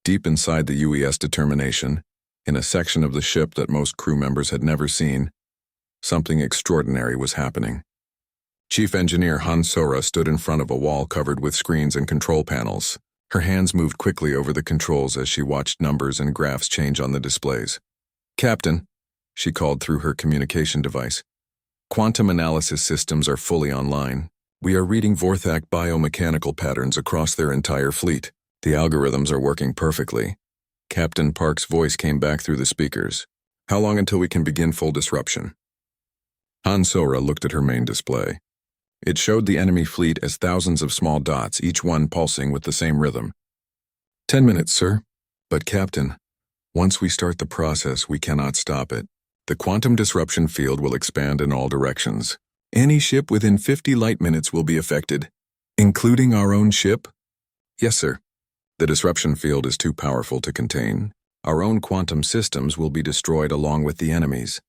Deep inside the UES Determination, in a section of the ship that most crew members had never seen, something extraordinary was happening. Chief Engineer Han Sora stood in front of a wall covered with screens and control panels. Her hands moved quickly over the controls as she watched numbers and graphs change on the displays. "Captain," she called through her communication device, "quantum analysis systems are fully online. We are reading Vorthak biomechanical patterns across their entire fleet. The algorithms are working perfectly." Captain Park's voice came back through the speakers. "How long until we can begin full disruption?" Han Sora looked at her main display. It showed the enemy fleet as thousands of small dots, each one pulsing with the same rhythm. 10 minutes, sir. But Captain, once we start the process, we cannot stop it. The quantum disruption field will expand in all directions. Any ship within 50 light minutes will be affected, including our own ship?" "Yes, sir. The disruption field is too powerful to contain. Our own quantum systems will be destroyed along with the enemy's."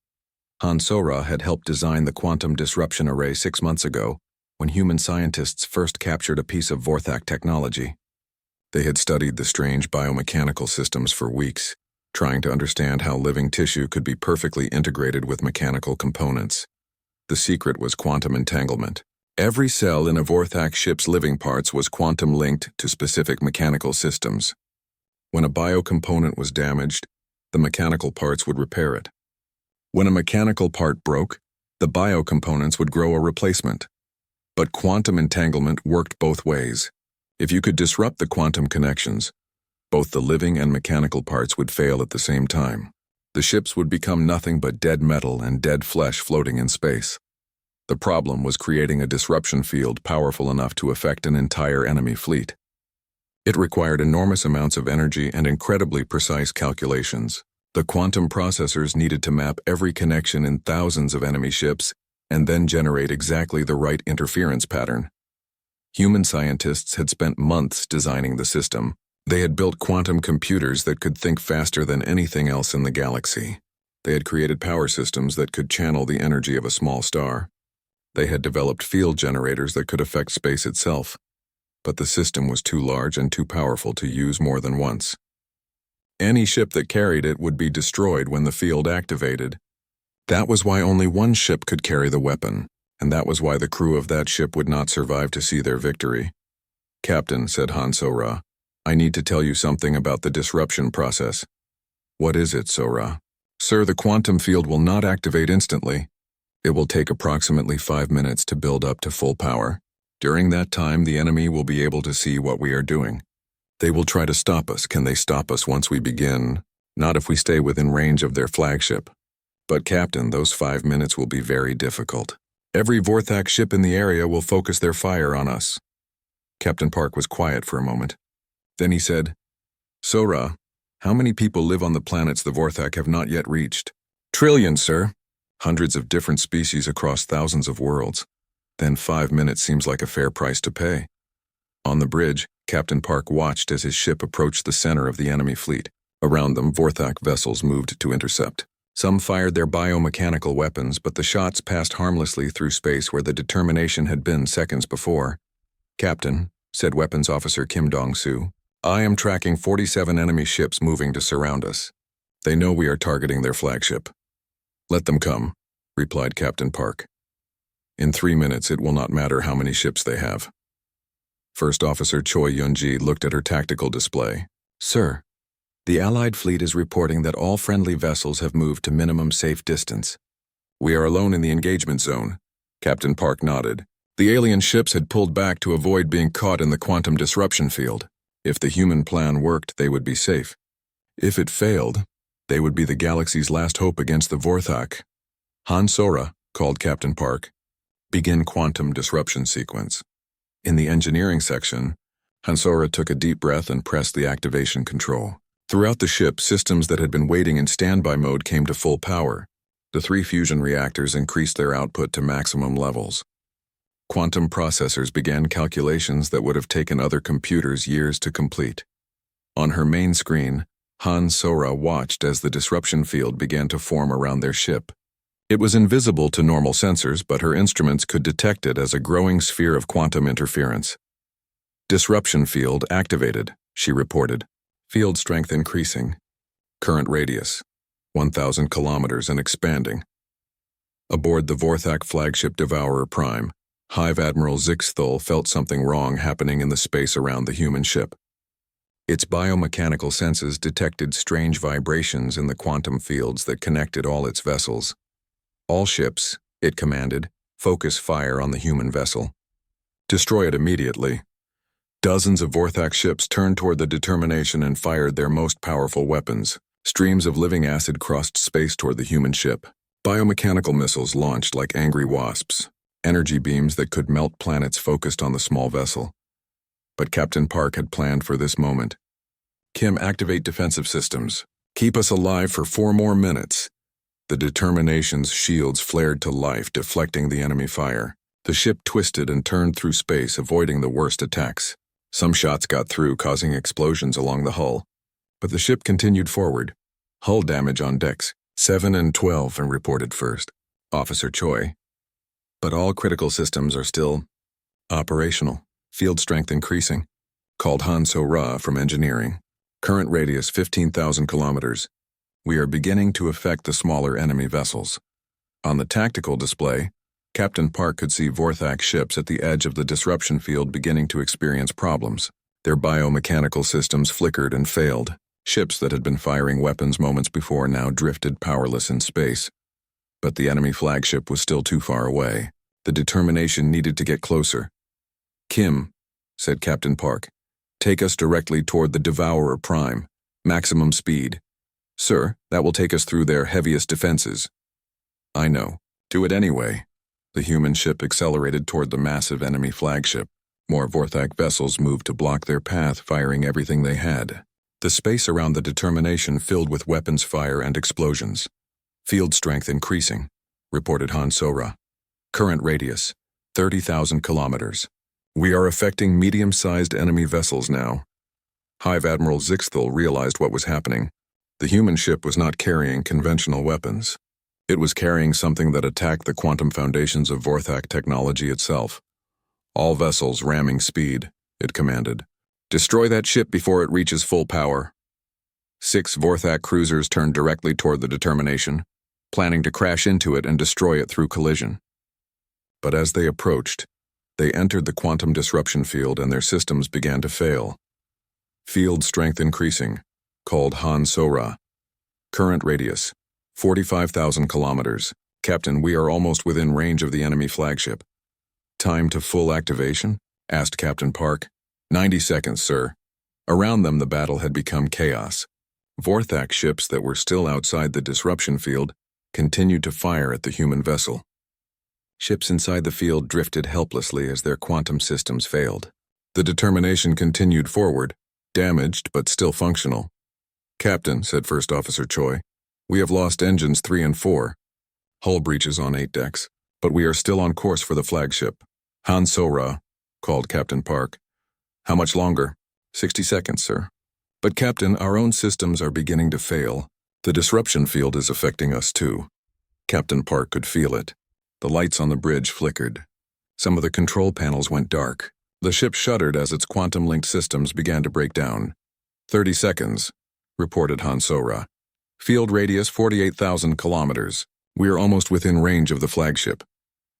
Han Sora had helped design the quantum disruption array 6 months ago, when human scientists first captured a piece of Vorthak technology. They had studied the strange biomechanical systems for weeks, trying to understand how living tissue could be perfectly integrated with mechanical components. The secret was quantum entanglement. Every cell in a Vorthak ship's living parts was quantum linked to specific mechanical systems. When a biocomponent was damaged, the mechanical parts would repair it. When a mechanical part broke, the biocomponents would grow a replacement. But quantum entanglement worked both ways. If you could disrupt the quantum connections, both the living and mechanical parts would fail at the same time. The ships would become nothing but dead metal and dead flesh floating in space. The problem was creating a disruption field powerful enough to affect an entire enemy fleet. It required enormous amounts of energy and incredibly precise calculations. The quantum processors needed to map every connection in thousands of enemy ships and then generate exactly the right interference pattern. Human scientists had spent months designing the system. They had built quantum computers that could think faster than anything else in the galaxy. They had created power systems that could channel the energy of a small star. They had developed field generators that could affect space itself. But the system was too large and too powerful to use more than once. Any ship that carried it would be destroyed when the field activated. That was why only one ship could carry the weapon, and that was why the crew of that ship would not survive to see their victory. "Captain," said Han Sora, "I need to tell you something about the disruption process." "What is it, Sora?" "Sir, the quantum field will not activate instantly. It will take approximately 5 minutes to build up to full power. During that time, the enemy will be able to see what we are doing. They will try to stop us. Can they stop us once we begin? Not if we stay within range of their flagship. But Captain, those 5 minutes will be very difficult. Every Vorthak ship in the area will focus their fire on us." Captain Park was quiet for a moment. Then he said, "Sora, how many people live on the planets the Vorthak have not yet reached?" "Trillions, sir. Hundreds of different species across thousands of worlds. Then 5 minutes seems like a fair price to pay." On the bridge, Captain Park watched as his ship approached the center of the enemy fleet. Around them, Vorthak vessels moved to intercept. Some fired their biomechanical weapons, but the shots passed harmlessly through space where the Determination had been seconds before. "Captain," said Weapons Officer Kim Dong-soo, "I am tracking 47 enemy ships moving to surround us. They know we are targeting their flagship." "Let them come," replied Captain Park. "In 3 minutes, it will not matter how many ships they have." First Officer Choi Yun-ji looked at her tactical display. "Sir, the Allied fleet is reporting that all friendly vessels have moved to minimum safe distance." "We are alone in the engagement zone." Captain Park nodded. "The alien ships had pulled back to avoid being caught in the quantum disruption field. If the human plan worked, they would be safe. If it failed, they would be the galaxy's last hope against the Vorthak." "Han Sora," called Captain Park, "begin quantum disruption sequence." In the engineering section, Han Sora took a deep breath and pressed the activation control. Throughout the ship, systems that had been waiting in standby mode came to full power. The 3 fusion reactors increased their output to maximum levels. Quantum processors began calculations that would have taken other computers years to complete. On her main screen, Han Sora watched as the disruption field began to form around their ship. It was invisible to normal sensors, but her instruments could detect it as a growing sphere of quantum interference. "Disruption field activated," she reported. Field strength increasing. Current radius, 1,000 kilometers and expanding. Aboard the Vorthak flagship Devourer Prime, Hive Admiral Zixthul felt something wrong happening in the space around the human ship. Its biomechanical senses detected strange vibrations in the quantum fields that connected all its vessels. All ships, it commanded, focus fire on the human vessel. Destroy it immediately. Dozens of Vorthak ships turned toward the Determination and fired their most powerful weapons. Streams of living acid crossed space toward the human ship. Biomechanical missiles launched like angry wasps, energy beams that could melt planets focused on the small vessel. But Captain Park had planned for this moment. Kim, activate defensive systems. Keep us alive for 4 more minutes. The Determination's shields flared to life, deflecting the enemy fire. The ship twisted and turned through space, avoiding the worst attacks. Some shots got through, causing explosions along the hull. But the ship continued forward. Hull damage on decks 7 and 12 and reported first. Officer Choi. But all critical systems are still operational. Field strength increasing. Called Han So-ra from engineering. Current radius 15,000 kilometers. We are beginning to affect the smaller enemy vessels. On the tactical display, Captain Park could see Vorthak ships at the edge of the disruption field beginning to experience problems. Their biomechanical systems flickered and failed. Ships that had been firing weapons moments before now drifted powerless in space. But the enemy flagship was still too far away. The Determination needed to get closer. Kim, said Captain Park, take us directly toward the Devourer Prime. Maximum speed. Sir, that will take us through their heaviest defenses. I know. Do it anyway. The human ship accelerated toward the massive enemy flagship. More Vorthak vessels moved to block their path, firing everything they had. The space around the Determination filled with weapons fire and explosions. Field strength increasing, reported Han So-ra. Current radius, 30,000 kilometers. We are affecting medium-sized enemy vessels now. Hive Admiral Zixthul realized what was happening. The human ship was not carrying conventional weapons. It was carrying something that attacked the quantum foundations of Vorthak technology itself. All vessels ramming speed, it commanded. Destroy that ship before it reaches full power. 6 Vorthak cruisers turned directly toward the Determination, planning to crash into it and destroy it through collision. But as they approached, they entered the quantum disruption field and their systems began to fail. Field strength increasing, called Han So-ra. Current radius, 45,000 kilometers. Captain, we are almost within range of the enemy flagship. Time to full activation? Asked Captain Park. 90 seconds, sir. Around them the battle had become chaos. Vorthak ships that were still outside the disruption field continued to fire at the human vessel. Ships inside the field drifted helplessly as their quantum systems failed. The Determination continued forward, damaged but still functional. Captain, said First Officer Choi, we have lost engines 3 and 4. Hull breaches on 8 decks, but we are still on course for the flagship. Han So-ra, called Captain Park. How much longer? 60 seconds, sir. But Captain, our own systems are beginning to fail. The disruption field is affecting us too. Captain Park could feel it. The lights on the bridge flickered. Some of the control panels went dark. The ship shuddered as its quantum-linked systems began to break down. 30 seconds, reported Han So-ra. Field radius 48,000 kilometers. We are almost within range of the flagship.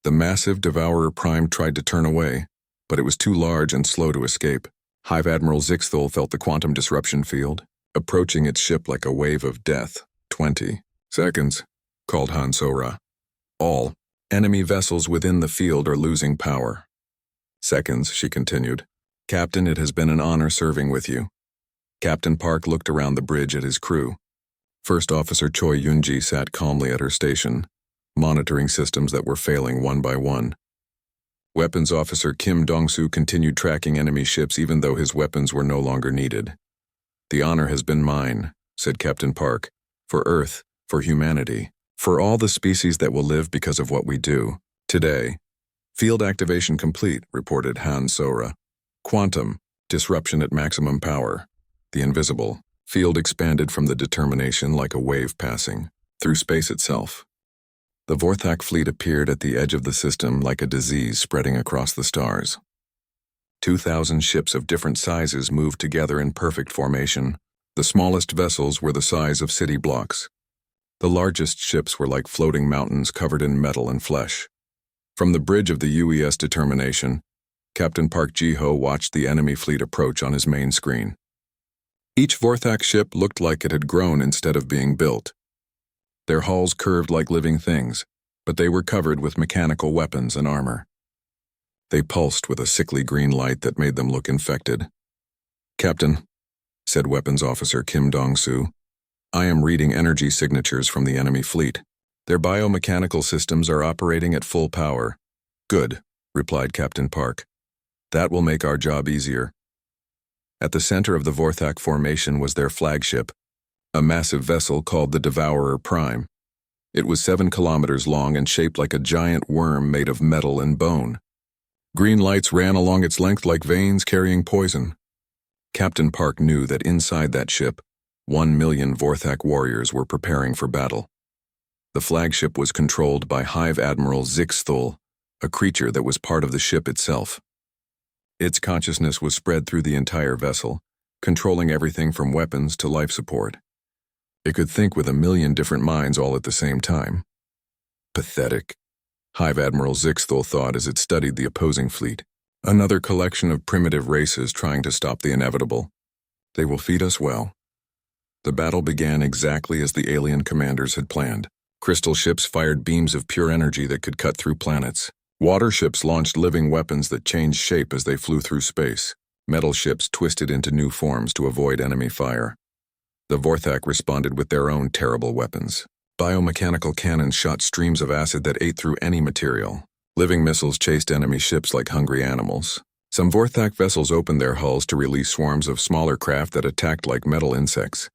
The massive Devourer Prime tried to turn away, but it was too large and slow to escape. Hive Admiral Zixthul felt the quantum disruption field, approaching its ship like a wave of death. 20 seconds, called Han So-ra. All enemy vessels within the field are losing power. Seconds, she continued. Captain, it has been an honor serving with you. Captain Park looked around the bridge at his crew. First Officer Choi Yoon-ji sat calmly at her station, monitoring systems that were failing one by one. Weapons Officer Kim Dong-soo continued tracking enemy ships even though his weapons were no longer needed. The honor has been mine, said Captain Park, for Earth, for humanity, for all the species that will live because of what we do. Today, field activation complete, reported Han So-ra. Quantum, disruption at maximum power. The invisible field expanded from the Determination like a wave passing through space itself. The Vorthak fleet appeared at the edge of the system like a disease spreading across the stars. 2,000 ships of different sizes moved together in perfect formation, The smallest vessels were the size of city blocks. The largest ships were like floating mountains covered in metal and flesh. From the bridge of the UES Determination, Captain Park Ji-ho watched the enemy fleet approach on his main screen. Each Vorthak ship looked like it had grown instead of being built. Their hulls curved like living things, but they were covered with mechanical weapons and armor. They pulsed with a sickly green light that made them look infected. "Captain," said Weapons Officer Kim Dong-soo, "I am reading energy signatures from the enemy fleet. Their biomechanical systems are operating at full power." "Good," replied Captain Park. "That will make our job easier." At the center of the Vorthak formation was their flagship, a massive vessel called the Devourer Prime. It was 7 kilometers long and shaped like a giant worm made of metal and bone. Green lights ran along its length like veins carrying poison. Captain Park knew that inside that ship, 1 million Vorthak warriors were preparing for battle. The flagship was controlled by Hive Admiral Zixthul, a creature that was part of the ship itself. Its consciousness was spread through the entire vessel, controlling everything from weapons to life support. It could think with 1,000,000 different minds all at the same time. Pathetic, Hive Admiral Zixthul thought as it studied the opposing fleet. Another collection of primitive races trying to stop the inevitable. They will feed us well. The battle began exactly as the alien commanders had planned. Crystal ships fired beams of pure energy that could cut through planets. Water ships launched living weapons that changed shape as they flew through space. Metal ships twisted into new forms to avoid enemy fire. The Vorthak responded with their own terrible weapons. Biomechanical cannons shot streams of acid that ate through any material. Living missiles chased enemy ships like hungry animals. Some Vorthak vessels opened their hulls to release swarms of smaller craft that attacked like metal insects.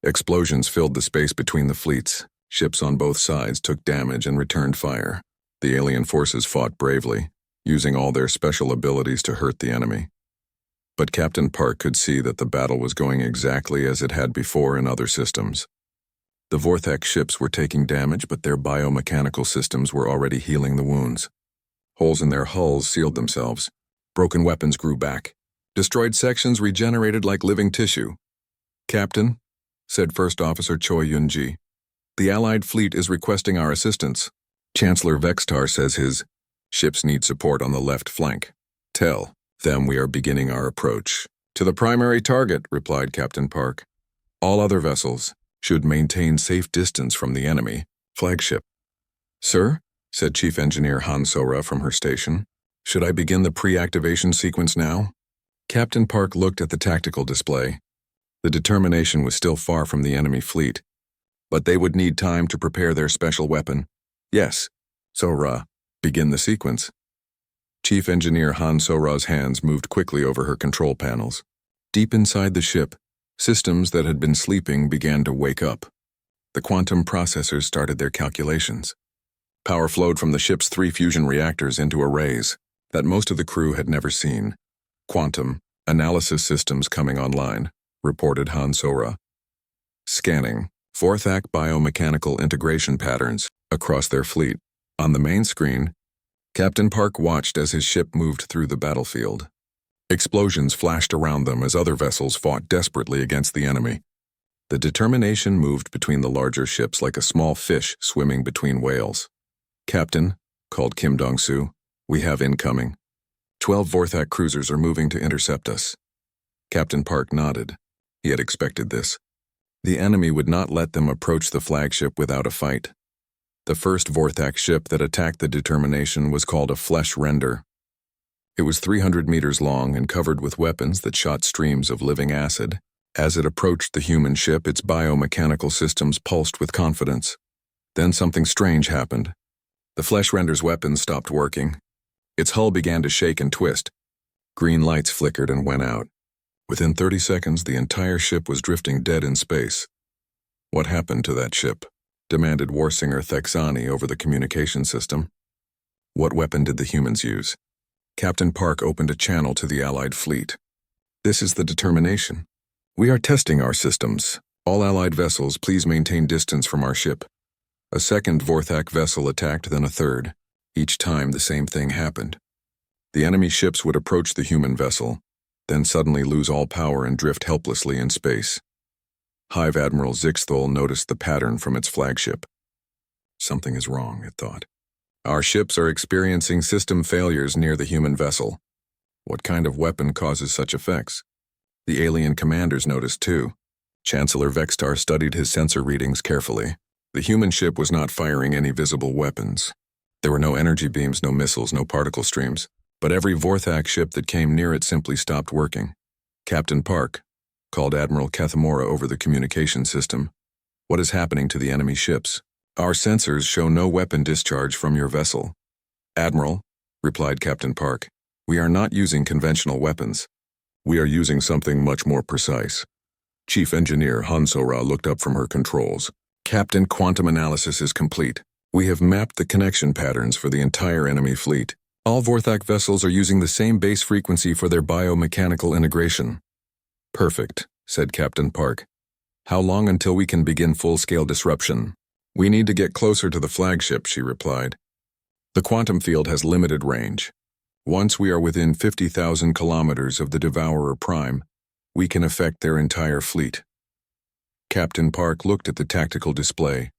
Explosions filled the space between the fleets. Ships on both sides took damage and returned fire. The alien forces fought bravely, using all their special abilities to hurt the enemy. But Captain Park could see that the battle was going exactly as it had before in other systems. The Vorthak ships were taking damage, but their biomechanical systems were already healing the wounds. Holes in their hulls sealed themselves. Broken weapons grew back. Destroyed sections regenerated like living tissue. "Captain," said First Officer Choi Yun-ji, "the Allied fleet is requesting our assistance. Chancellor Vextar says his ships need support on the left flank. Tell them we are beginning our approach." "To the primary target," replied Captain Park. "All other vessels should maintain safe distance from the enemy flagship." "Sir," said Chief Engineer Han Sora from her station, "should I begin the pre-activation sequence now?" Captain Park looked at the tactical display. The Determination was still far from the enemy fleet, but they would need time to prepare their special weapon. "Yes, Sora, begin the sequence." Chief Engineer Han Sora's hands moved quickly over her control panels. Deep inside the ship, systems that had been sleeping began to wake up. The quantum processors started their calculations. Power flowed from the ship's 3 fusion reactors into arrays that most of the crew had never seen. "Quantum analysis systems coming online," reported Han Sora. Scanning Vorthak biomechanical integration patterns across their fleet. On the main screen, Captain Park watched as his ship moved through the battlefield. Explosions flashed around them as other vessels fought desperately against the enemy. The Determination moved between the larger ships like a small fish swimming between whales. "Captain," called Kim Dong-soo, "we have incoming. 12 Vorthak cruisers are moving to intercept us." Captain Park nodded. He had expected this. The enemy would not let them approach the flagship without a fight. The first Vorthak ship that attacked the Determination was called a Flesh Render. It was 300 meters long and covered with weapons that shot streams of living acid. As it approached the human ship, its biomechanical systems pulsed with confidence. Then something strange happened. The Flesh Render's weapons stopped working. Its hull began to shake and twist. Green lights flickered and went out. Within 30 seconds, the entire ship was drifting dead in space. "What happened to that ship?" demanded Warsinger Thexani over the communication system. "What weapon did the humans use?" Captain Park opened a channel to the Allied fleet. "This is the Determination. We are testing our systems. All Allied vessels, please maintain distance from our ship." A second Vorthak vessel attacked, then a third. Each time the same thing happened. The enemy ships would approach the human vessel, then suddenly lose all power and drift helplessly in space. Hive Admiral Zixthol noticed the pattern from its flagship. Something is wrong, it thought. Our ships are experiencing system failures near the human vessel. What kind of weapon causes such effects? The alien commanders noticed too. Chancellor Vextar studied his sensor readings carefully. The human ship was not firing any visible weapons. There were no energy beams, no missiles, no particle streams. But every Vorthak ship that came near it simply stopped working. Captain Park called Admiral Kethmora over the communication system. What is happening to the enemy ships? Our sensors show no weapon discharge from your vessel. Admiral, replied Captain Park, we are not using conventional weapons. We are using something much more precise. Chief Engineer Hansora looked up from her controls. Captain, quantum analysis is complete. We have mapped the connection patterns for the entire enemy fleet. All Vorthak vessels are using the same base frequency for their biomechanical integration. Perfect, said Captain Park. How long until we can begin full-scale disruption? We need to get closer to the flagship, she replied. The quantum field has limited range. Once we are within 50,000 kilometers of the Devourer Prime, we can affect their entire fleet. Captain Park looked at the tactical display.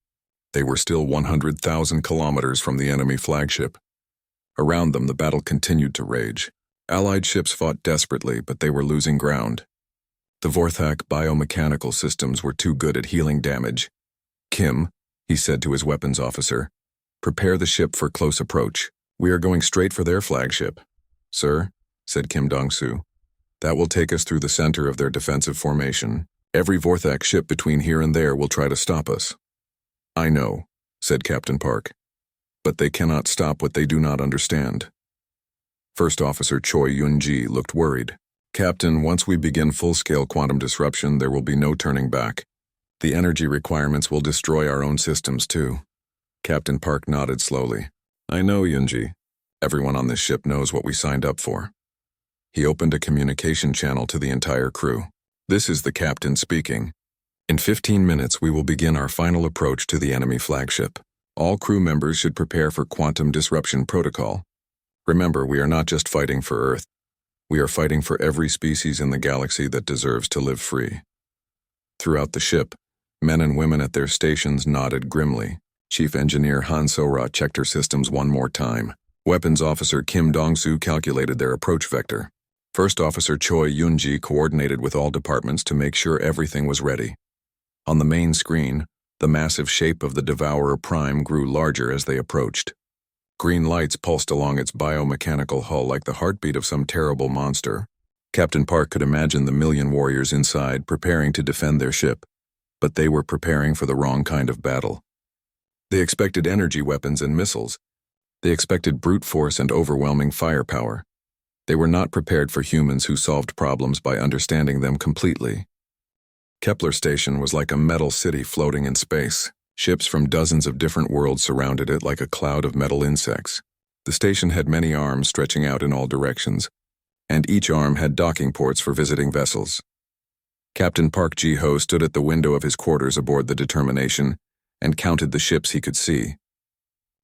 They were still 100,000 kilometers from the enemy flagship. Around them, the battle continued to rage. Allied ships fought desperately, but they were losing ground. The Vorthak biomechanical systems were too good at healing damage. Kim, he said to his weapons officer, prepare the ship for close approach. We are going straight for their flagship. Sir, said Kim Dong-soo, that will take us through the center of their defensive formation. Every Vorthak ship between here and there will try to stop us. I know, said Captain Park, but they cannot stop what they do not understand. First Officer Choi Yun-ji looked worried. Captain, once we begin full-scale quantum disruption, there will be no turning back. The energy requirements will destroy our own systems too. Captain Park nodded slowly. I know, Yun-ji. Everyone on this ship knows what we signed up for. He opened a communication channel to the entire crew. This is the captain speaking. In 15 minutes, we will begin our final approach to the enemy flagship. All crew members should prepare for quantum disruption protocol. Remember, we are not just fighting for Earth. We are fighting for every species in the galaxy that deserves to live free. Throughout the ship, men and women at their stations nodded grimly. Chief Engineer Han So-ra checked her systems one more time. Weapons Officer Kim Dong-soo calculated their approach vector. First Officer Choi Yun-ji coordinated with all departments to make sure everything was ready. On the main screen, the massive shape of the Devourer Prime grew larger as they approached. Green lights pulsed along its biomechanical hull like the heartbeat of some terrible monster. Captain Park could imagine the million warriors inside preparing to defend their ship, but they were preparing for the wrong kind of battle. They expected energy weapons and missiles. They expected brute force and overwhelming firepower. They were not prepared for humans who solved problems by understanding them completely. Kepler Station was like a metal city floating in space. Ships from dozens of different worlds surrounded it like a cloud of metal insects. The station had many arms stretching out in all directions, and each arm had docking ports for visiting vessels. Captain Park Ji-ho stood at the window of his quarters aboard the Determination and counted the ships he could see.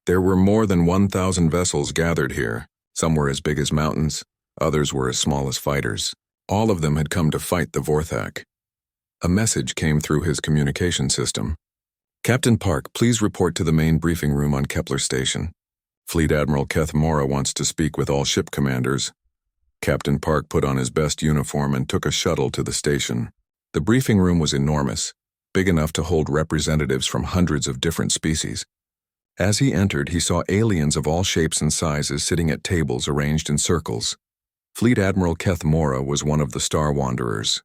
There were more than 1,000 vessels gathered here. Some were as big as mountains, others were as small as fighters. All of them had come to fight the Vorthak. A message came through his communication system. Captain Park, please report to the main briefing room on Kepler Station. Fleet Admiral Kethmora wants to speak with all ship commanders. Captain Park put on his best uniform and took a shuttle to the station. The briefing room was enormous, big enough to hold representatives from hundreds of different species. As he entered, he saw aliens of all shapes and sizes sitting at tables arranged in circles. Fleet Admiral Kethmora was one of the Star Wanderers.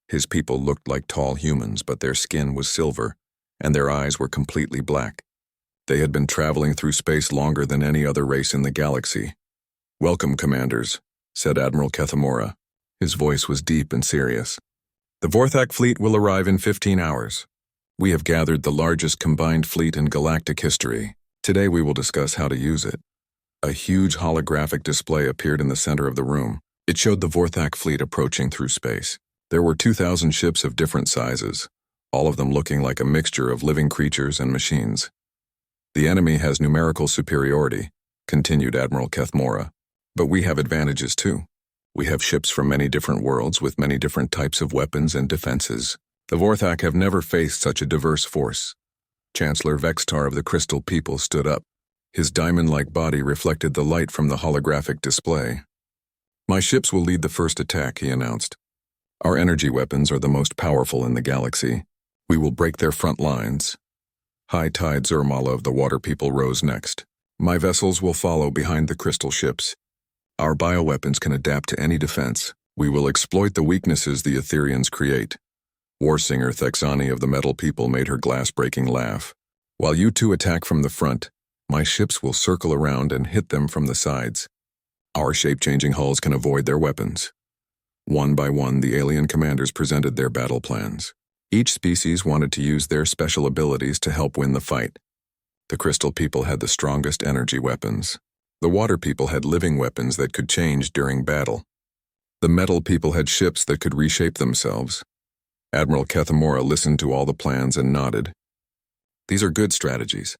His people looked like tall humans, but their skin was silver, and their eyes were completely black. They had been traveling through space longer than any other race in the galaxy. Welcome, commanders, said Admiral Kethmora. His voice was deep and serious. The Vorthak fleet will arrive in 15 hours. We have gathered the largest combined fleet in galactic history. Today we will discuss how to use it. A huge holographic display appeared in the center of the room. It showed the Vorthak fleet approaching through space. There were 2,000 ships of different sizes, all of them looking like a mixture of living creatures and machines. The enemy has numerical superiority, continued Admiral Kethmora, but we have advantages too. We have ships from many different worlds with many different types of weapons and defenses. The Vorthak have never faced such a diverse force. Chancellor Vextar of the Crystal People stood up. His diamond-like body reflected the light from the holographic display. My ships will lead the first attack, he announced. Our energy weapons are the most powerful in the galaxy. We will break their front lines. High Tide Zermala of the Water People rose next. My vessels will follow behind the crystal ships. Our bioweapons can adapt to any defense. We will exploit the weaknesses the Ethereans create. Warsinger Thexani of the Metal People made her glass-breaking laugh. While you two attack from the front, my ships will circle around and hit them from the sides. Our shape-changing hulls can avoid their weapons. One by one, the alien commanders presented their battle plans. Each species wanted to use their special abilities to help win the fight. The Crystal People had the strongest energy weapons. The Water People had living weapons that could change during battle. The Metal People had ships that could reshape themselves. Admiral Kethamora listened to all the plans and nodded. These are good strategies.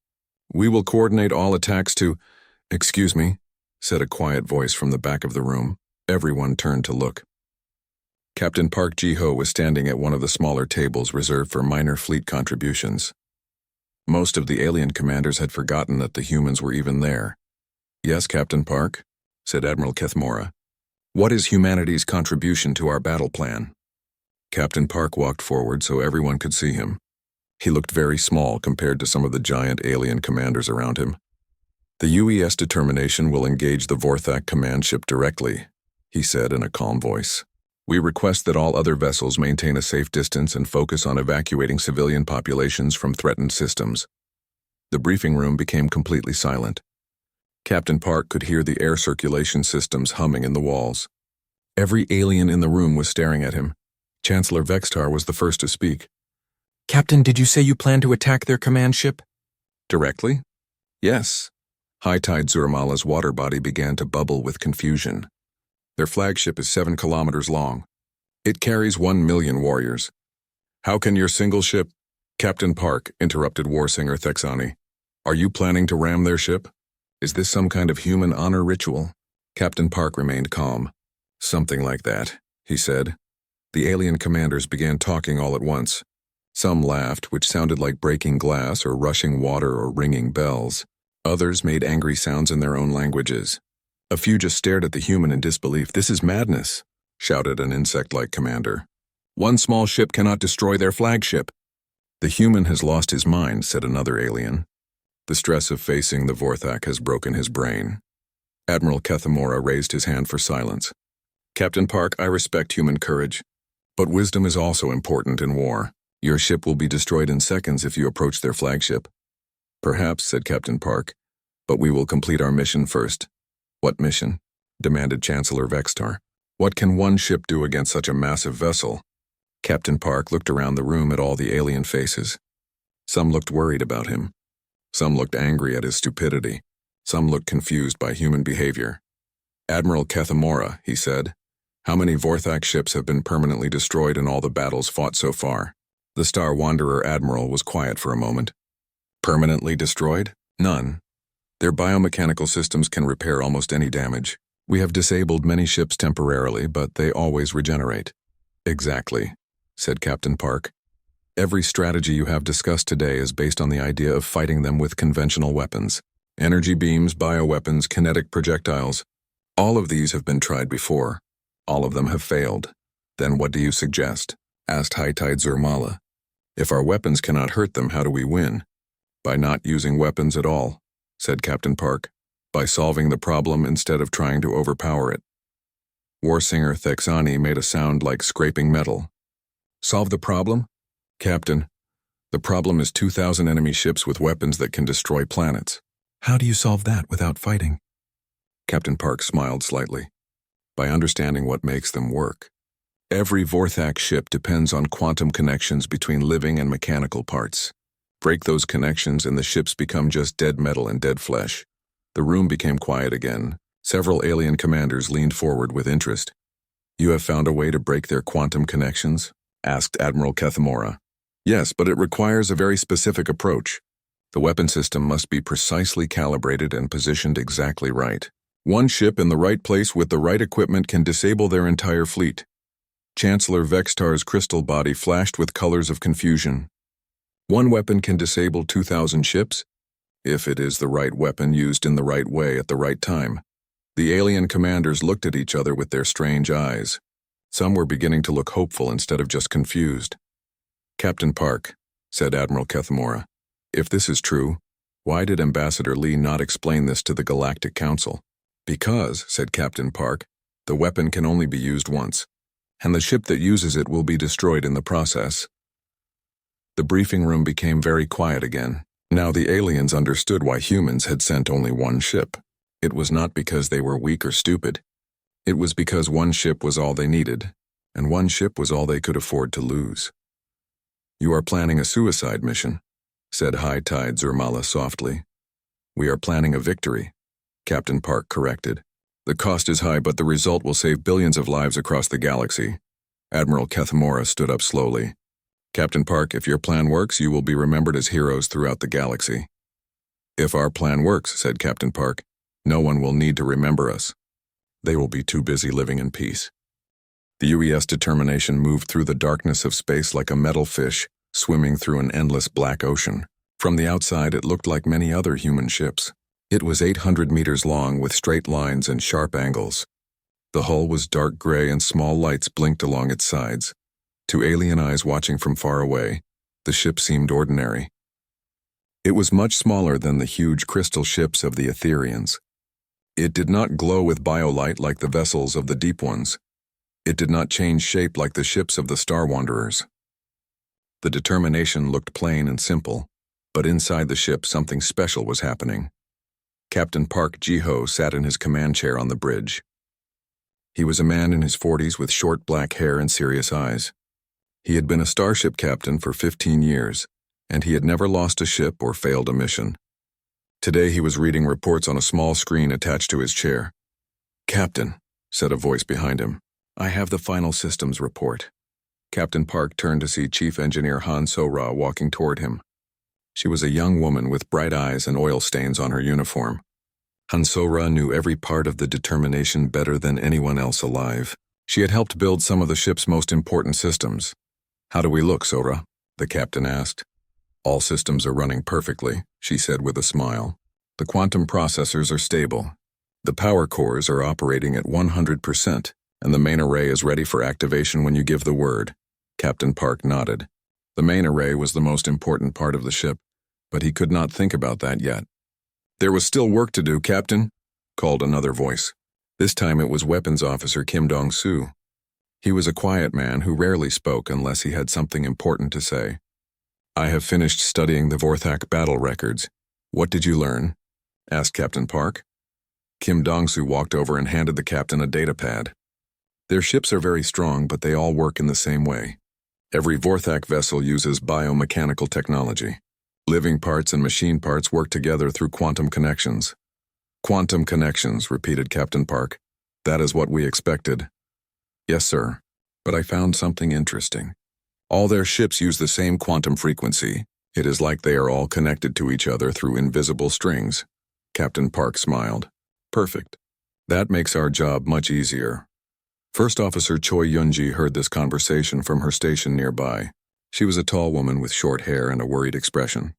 We will coordinate all attacks to— Excuse me, said a quiet voice from the back of the room. Everyone turned to look. Captain Park Ji-ho was standing at one of the smaller tables reserved for minor fleet contributions. Most of the alien commanders had forgotten that the humans were even there. Yes, Captain Park, said Admiral Kethamora. What is humanity's contribution to our battle plan? Captain Park walked forward so everyone could see him. He looked very small compared to some of the giant alien commanders around him. The UES determination will engage the Vorthak command ship directly, he said in a calm voice. We request that all other vessels maintain a safe distance and focus on evacuating civilian populations from threatened systems. The briefing room became completely silent. Captain Park could hear the air circulation systems humming in the walls. Every alien in the room was staring at him. Chancellor Vextar was the first to speak. Captain, did you say you plan to attack their command ship? Directly? Yes. High Tide Zermala's water body began to bubble with confusion. Their flagship is 7 kilometers long. It carries 1 million warriors. How can your single ship— Captain Park, interrupted Warsinger Thexani. Are you planning to ram their ship? Is this some kind of human honor ritual? Captain Park remained calm. Something like that, he said. The alien commanders began talking all at once. Some laughed, which sounded like breaking glass or rushing water or ringing bells. Others made angry sounds in their own languages. A few just stared at the human in disbelief. This is madness, shouted an insect-like commander. One small ship cannot destroy their flagship. The human has lost his mind, said another alien. The stress of facing the Vorthak has broken his brain. Admiral Kethamora raised his hand for silence. Captain Park, I respect human courage, but wisdom is also important in war. Your ship will be destroyed in seconds if you approach their flagship. Perhaps, said Captain Park, but we will complete our mission first. What mission? Demanded Chancellor Vextar. What can one ship do against such a massive vessel? Captain Park looked around the room at all the alien faces. Some looked worried about him. Some looked angry at his stupidity. Some looked confused by human behavior. Admiral Kethamora, he said, how many Vorthak ships have been permanently destroyed in all the battles fought so far? The Star Wanderer Admiral was quiet for a moment. Permanently destroyed? None. Their biomechanical systems can repair almost any damage. We have disabled many ships temporarily, but they always regenerate. Exactly, said Captain Park. Every strategy you have discussed today is based on the idea of fighting them with conventional weapons. Energy beams, bioweapons, kinetic projectiles. All of these have been tried before. All of them have failed. Then what do you suggest? Asked High Tide Zermala. If our weapons cannot hurt them, how do we win? By not using weapons at all, said Captain Park. By solving the problem instead of trying to overpower it. Warsinger Thexani made a sound like scraping metal. Solve the problem? Captain, the problem is 2,000 enemy ships with weapons that can destroy planets. How do you solve that without fighting? Captain Park smiled slightly. By understanding what makes them work. Every Vorthak ship depends on quantum connections between living and mechanical parts. Break those connections and the ships become just dead metal and dead flesh. The room became quiet again. Several alien commanders leaned forward with interest. You have found a way to break their quantum connections? Asked Admiral Kethamora. Yes, but it requires a very specific approach. The weapon system must be precisely calibrated and positioned exactly right. One ship in the right place with the right equipment can disable their entire fleet. Chancellor Vextar's crystal body flashed with colors of confusion. One weapon can disable 2,000 ships, if it is the right weapon used in the right way at the right time. The alien commanders looked at each other with their strange eyes. Some were beginning to look hopeful instead of just confused. "Captain Park," said Admiral Kethmora, "if this is true, why did Ambassador Lee not explain this to the Galactic Council?" "Because," said Captain Park, "the weapon can only be used once, and the ship that uses it will be destroyed in the process." The briefing room became very quiet again. Now the aliens understood why humans had sent only one ship. It was not because they were weak or stupid. It was because one ship was all they needed, and one ship was all they could afford to lose. "You are planning a suicide mission," said High Tide Zermala softly. "We are planning a victory," Captain Park corrected. "The cost is high, but the result will save billions of lives across the galaxy." Admiral Kethmora stood up slowly. "Captain Park, if your plan works, you will be remembered as heroes throughout the galaxy." "If our plan works," said Captain Park, "no one will need to remember us. They will be too busy living in peace." The UES Determination moved through the darkness of space like a metal fish, swimming through an endless black ocean. From the outside, it looked like many other human ships. It was 800 meters long with straight lines and sharp angles. The hull was dark gray and small lights blinked along its sides. To alien eyes watching from far away, the ship seemed ordinary. It was much smaller than the huge crystal ships of the Etherians. It did not glow with biolight like the vessels of the Deep Ones. It did not change shape like the ships of the Star Wanderers. The Determination looked plain and simple, but inside the ship something special was happening. Captain Park Jiho sat in his command chair on the bridge. He was a man in his 40s with short black hair and serious eyes. He had been a starship captain for 15 years, and he had never lost a ship or failed a mission. Today he was reading reports on a small screen attached to his chair. "Captain," said a voice behind him, "I have the final systems report." Captain Park turned to see Chief Engineer Han So-ra walking toward him. She was a young woman with bright eyes and oil stains on her uniform. Han So-ra knew every part of the Determination better than anyone else alive. She had helped build some of the ship's most important systems. "How do we look, So-ra?" the captain asked. "All systems are running perfectly," she said with a smile. "The quantum processors are stable. The power cores are operating at 100%, and the main array is ready for activation when you give the word." Captain Park nodded. The main array was the most important part of the ship, but he could not think about that yet. "There was still work to do, Captain," called another voice. This time it was Weapons Officer Kim Dong-soo. He was a quiet man who rarely spoke unless he had something important to say. "I have finished studying the Vorthak battle records. What did you learn?" asked Captain Park. Kim Dong-soo walked over and handed the captain a data pad. "Their ships are very strong, but they all work in the same way. Every Vorthak vessel uses biomechanical technology. Living parts and machine parts work together through quantum connections." "Quantum connections," repeated Captain Park. "That is what we expected." "Yes, sir. But I found something interesting. All their ships use the same quantum frequency. It is like they are all connected to each other through invisible strings." Captain Park smiled. "Perfect. That makes our job much easier." First Officer Choi Yunji heard this conversation from her station nearby. She was a tall woman with short hair and a worried expression.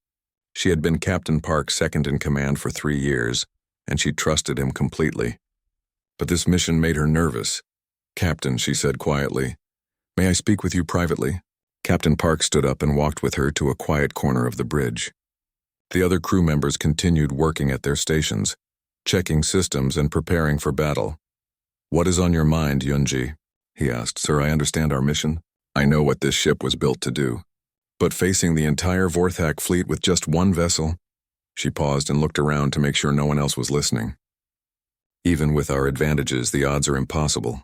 She had been Captain Park's second in command for 3 years, and she trusted him completely. But this mission made her nervous. "Captain," she said quietly, "may I speak with you privately?" Captain Park stood up and walked with her to a quiet corner of the bridge. The other crew members continued working at their stations, checking systems and preparing for battle. "What is on your mind, Yunji?" he asked. "Sir, I understand our mission. I know what this ship was built to do. But facing the entire Vorthak fleet with just one vessel..." She paused and looked around to make sure no one else was listening. "Even with our advantages, the odds are impossible."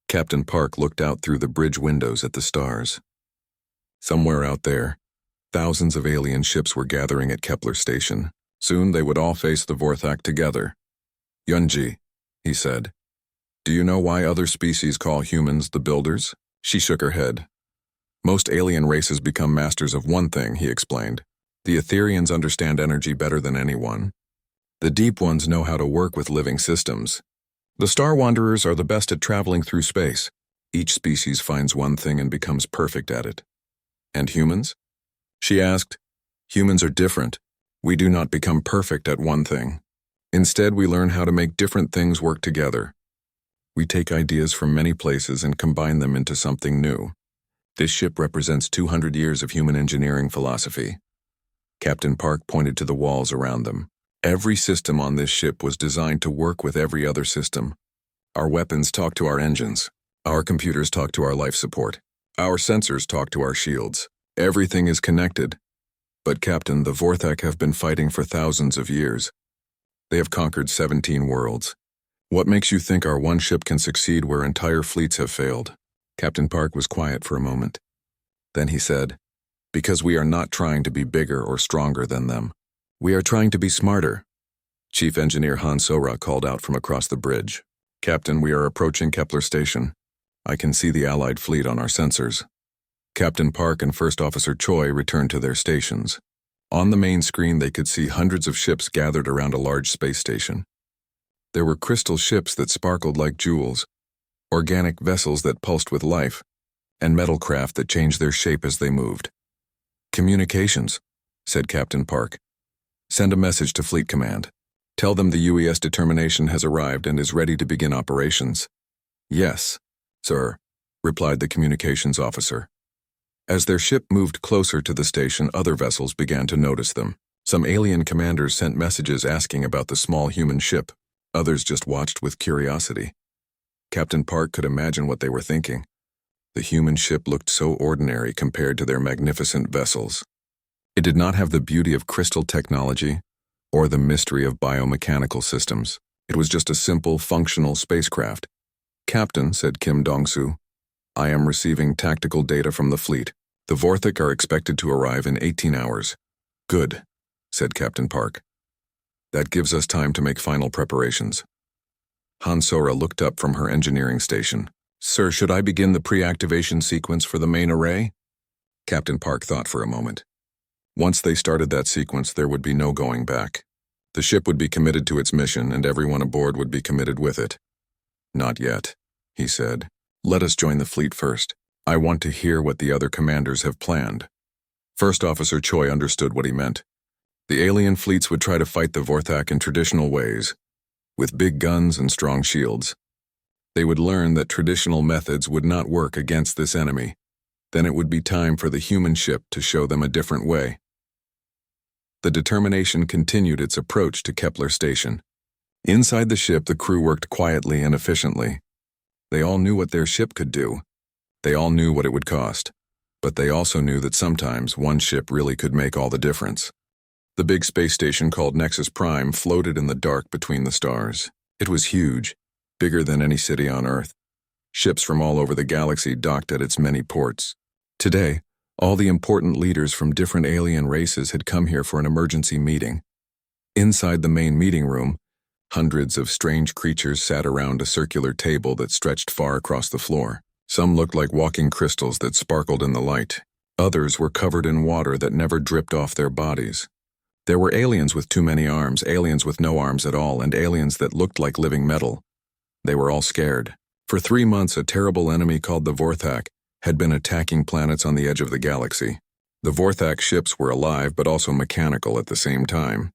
Captain Park looked out through the bridge windows at the stars. Somewhere out there, thousands of alien ships were gathering at Kepler Station. Soon they would all face the Vorthak together. "Yunji," he said, "do you know why other species call humans the builders?" She shook her head. "Most alien races become masters of one thing," he explained. "The Etherians understand energy better than anyone. The Deep Ones know how to work with living systems. The Star Wanderers are the best at traveling through space. Each species finds one thing and becomes perfect at it. And humans? She asked. Humans are different. We do not become perfect at one thing. Instead, we learn how to make different things work together. We take ideas from many places and combine them into something new. This ship represents 200 years of human engineering philosophy. Captain Park pointed to the walls around them. Every system on this ship was designed to work with every other system. Our weapons talk to our engines. Our computers talk to our life support. Our sensors talk to our shields. Everything is connected. But Captain, the Vorthak have been fighting for thousands of years. They have conquered 17 worlds. What makes you think our one ship can succeed where entire fleets have failed? Captain Park was quiet for a moment. Then he said, because we are not trying to be bigger or stronger than them. We are trying to be smarter. Chief Engineer Han Sora called out from across the bridge. Captain, we are approaching Kepler Station. I can see the Allied fleet on our sensors. Captain Park and First Officer Choi returned to their stations. On the main screen, they could see hundreds of ships gathered around a large space station. There were crystal ships that sparkled like jewels, organic vessels that pulsed with life, and metal craft that changed their shape as they moved. Communications, said Captain Park. Send a message to Fleet Command. Tell them the UES determination has arrived and is ready to begin operations. Yes, sir, replied the communications officer. As their ship moved closer to the station, other vessels began to notice them. Some alien commanders sent messages asking about the small human ship. Others just watched with curiosity. Captain Park could imagine what they were thinking. The human ship looked so ordinary compared to their magnificent vessels. It did not have the beauty of crystal technology or the mystery of biomechanical systems. It was just a simple, functional spacecraft. Captain, said Kim Dong-soo, I am receiving tactical data from the fleet. The Vorthak are expected to arrive in 18 hours. Good, said Captain Park. That gives us time to make final preparations. Han Sora looked up from her engineering station. Sir, should I begin the pre-activation sequence for the main array? Captain Park thought for a moment. Once they started that sequence, there would be no going back. The ship would be committed to its mission, and everyone aboard would be committed with it. Not yet, he said. Let us join the fleet first. I want to hear what the other commanders have planned. First Officer Choi understood what he meant. The alien fleets would try to fight the Vorthak in traditional ways, with big guns and strong shields. They would learn that traditional methods would not work against this enemy. Then it would be time for the human ship to show them a different way. The determination continued its approach to Kepler Station. Inside the ship, the crew worked quietly and efficiently. They all knew what their ship could do. They all knew what it would cost. But they also knew that sometimes one ship really could make all the difference. The big space station called Nexus Prime floated in the dark between the stars. It was huge, bigger than any city on Earth. Ships from all over the galaxy docked at its many ports. Today, all the important leaders from different alien races had come here for an emergency meeting. Inside the main meeting room, hundreds of strange creatures sat around a circular table that stretched far across the floor. Some looked like walking crystals that sparkled in the light. Others were covered in water that never dripped off their bodies. There were aliens with too many arms, aliens with no arms at all, and aliens that looked like living metal. They were all scared. For 3 months, a terrible enemy called the Vorthak had been attacking planets on the edge of the galaxy. The Vorthak ships were alive but also mechanical at the same time.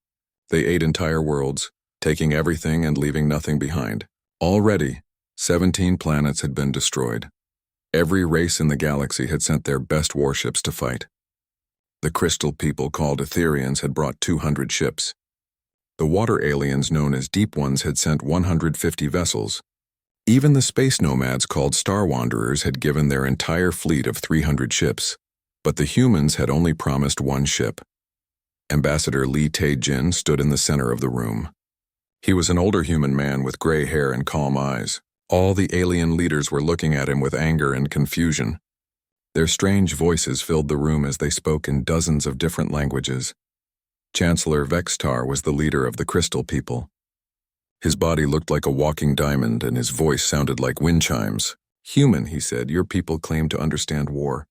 They ate entire worlds, taking everything and leaving nothing behind. Already, 17 planets had been destroyed. Every race in the galaxy had sent their best warships to fight. The crystal people called Etherians had brought 200 ships. The water aliens known as Deep Ones had sent 150 vessels. Even the space nomads called Star Wanderers had given their entire fleet of 300 ships. But the humans had only promised one ship. Ambassador Lee Tae-jin stood in the center of the room. He was an older human man with gray hair and calm eyes. All the alien leaders were looking at him with anger and confusion. Their strange voices filled the room as they spoke in dozens of different languages. Chancellor Vextar was the leader of the Crystal People. His body looked like a walking diamond and his voice sounded like wind chimes. Human, he said, your people claim to understand war.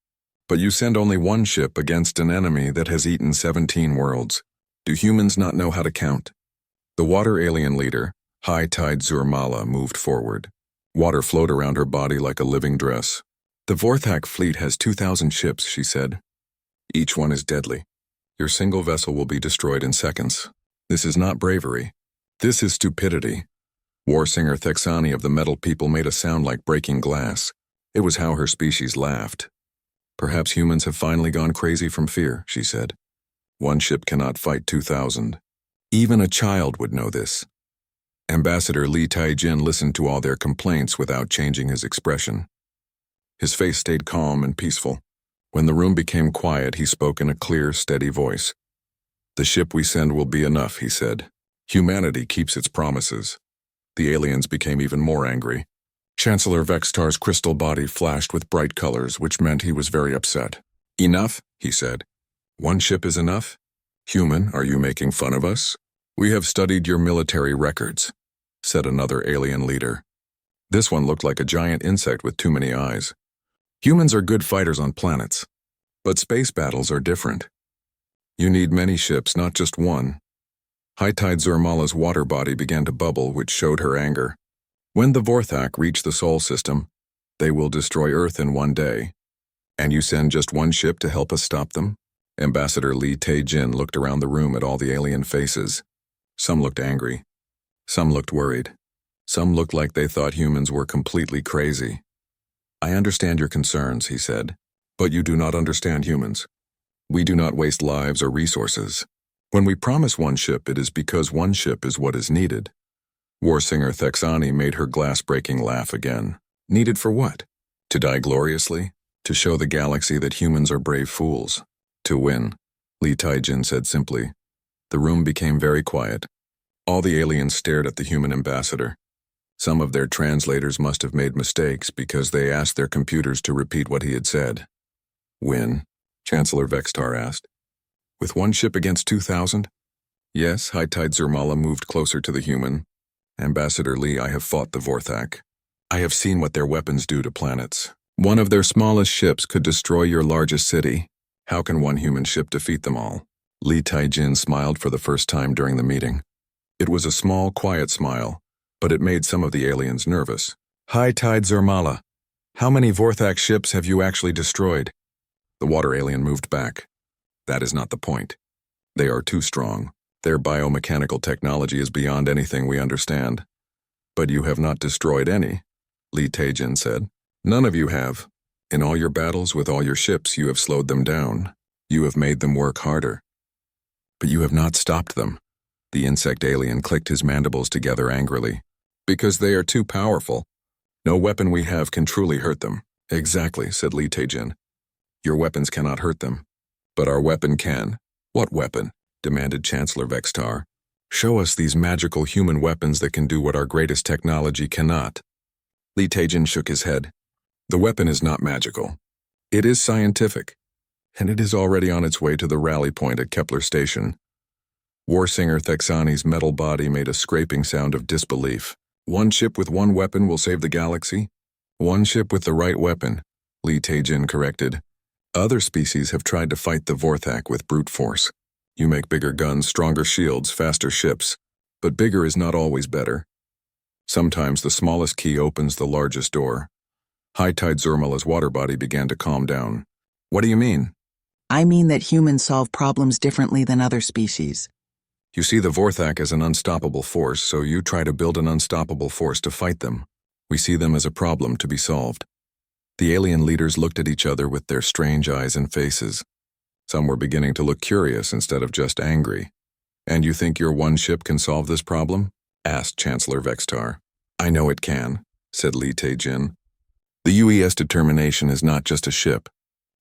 But you send only one ship against an enemy that has eaten 17 worlds. Do humans not know how to count? The water alien leader, High Tide Zurmala, moved forward. Water flowed around her body like a living dress. The Vorthak fleet has 2,000 ships, she said. Each one is deadly. Your single vessel will be destroyed in seconds. This is not bravery. This is stupidity. War singer Thexani of the Metal People made a sound like breaking glass. It was how her species laughed. Perhaps humans have finally gone crazy from fear, she said. One ship cannot fight 2,000. Even a child would know this. Ambassador Li Taijin listened to all their complaints without changing his expression. His face stayed calm and peaceful. When the room became quiet, he spoke in a clear, steady voice. The ship we send will be enough, he said. Humanity keeps its promises. The aliens became even more angry. Chancellor Vextar's crystal body flashed with bright colors, which meant he was very upset. Enough, he said. One ship is enough? Human, are you making fun of us? We have studied your military records, said another alien leader. This one looked like a giant insect with too many eyes. Humans are good fighters on planets, but space battles are different. You need many ships, not just one. High Tide Zurmala's water body began to bubble, which showed her anger. When the Vorthak reach the Sol system, they will destroy Earth in one day. And you send just one ship to help us stop them? Ambassador Li Taijin looked around the room at all the alien faces. Some looked angry. Some looked worried. Some looked like they thought humans were completely crazy. I understand your concerns, he said, but you do not understand humans. We do not waste lives or resources. When we promise one ship, it is because one ship is what is needed. War singer Thexani made her glass-breaking laugh again. Needed for what? To die gloriously? To show the galaxy that humans are brave fools? To win, Li Taijin said simply. The room became very quiet. All the aliens stared at the human ambassador. Some of their translators must have made mistakes because they asked their computers to repeat what he had said. Win? Chancellor Vextar asked. With one ship against 2,000? Yes, High Tide Zurmala moved closer to the human. Ambassador Li, I have fought the Vorthak. I have seen what their weapons do to planets. One of their smallest ships could destroy your largest city. How can one human ship defeat them all? Li Taijin smiled for the first time during the meeting. It was a small, quiet smile, but it made some of the aliens nervous. High Tide Zurmala, how many Vorthak ships have you actually destroyed? The water alien moved back. That is not the point. They are too strong. Their biomechanical technology is beyond anything we understand. But you have not destroyed any, Li Taijin said. None of you have. In all your battles with all your ships, you have slowed them down. You have made them work harder. But you have not stopped them. The insect alien clicked his mandibles together angrily. Because they are too powerful. No weapon we have can truly hurt them. Exactly, said Li Taijin. Your weapons cannot hurt them. But our weapon can. What weapon? Demanded Chancellor Vextar. Show us these magical human weapons that can do what our greatest technology cannot. Li Taijin shook his head. The weapon is not magical. It is scientific. And it is already on its way to the rally point at Kepler Station. War singer Thexani's metal body made a scraping sound of disbelief. One ship with one weapon will save the galaxy? One ship with the right weapon, Li Taijin corrected. Other species have tried to fight the Vorthak with brute force. You make bigger guns, stronger shields, faster ships. But bigger is not always better. Sometimes the smallest key opens the largest door. High Tide Zurmala's water body began to calm down. What do you mean? I mean that humans solve problems differently than other species. You see the Vorthak as an unstoppable force, so you try to build an unstoppable force to fight them. We see them as a problem to be solved. The alien leaders looked at each other with their strange eyes and faces. Some were beginning to look curious instead of just angry. And you think your one ship can solve this problem? Asked Chancellor Vextar. I know it can, said Li Taijin. The UES determination is not just a ship.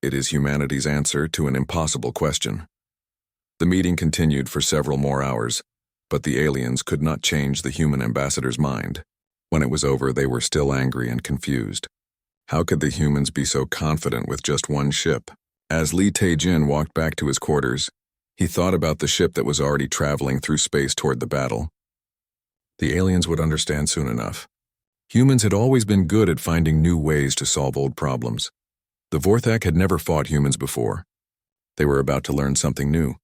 It is humanity's answer to an impossible question. The meeting continued for several more hours, but the aliens could not change the human ambassador's mind. When it was over, they were still angry and confused. How could the humans be so confident with just one ship? As Li Taijin walked back to his quarters, he thought about the ship that was already traveling through space toward the battle. The aliens would understand soon enough. Humans had always been good at finding new ways to solve old problems. The Vorthak had never fought humans before. They were about to learn something new.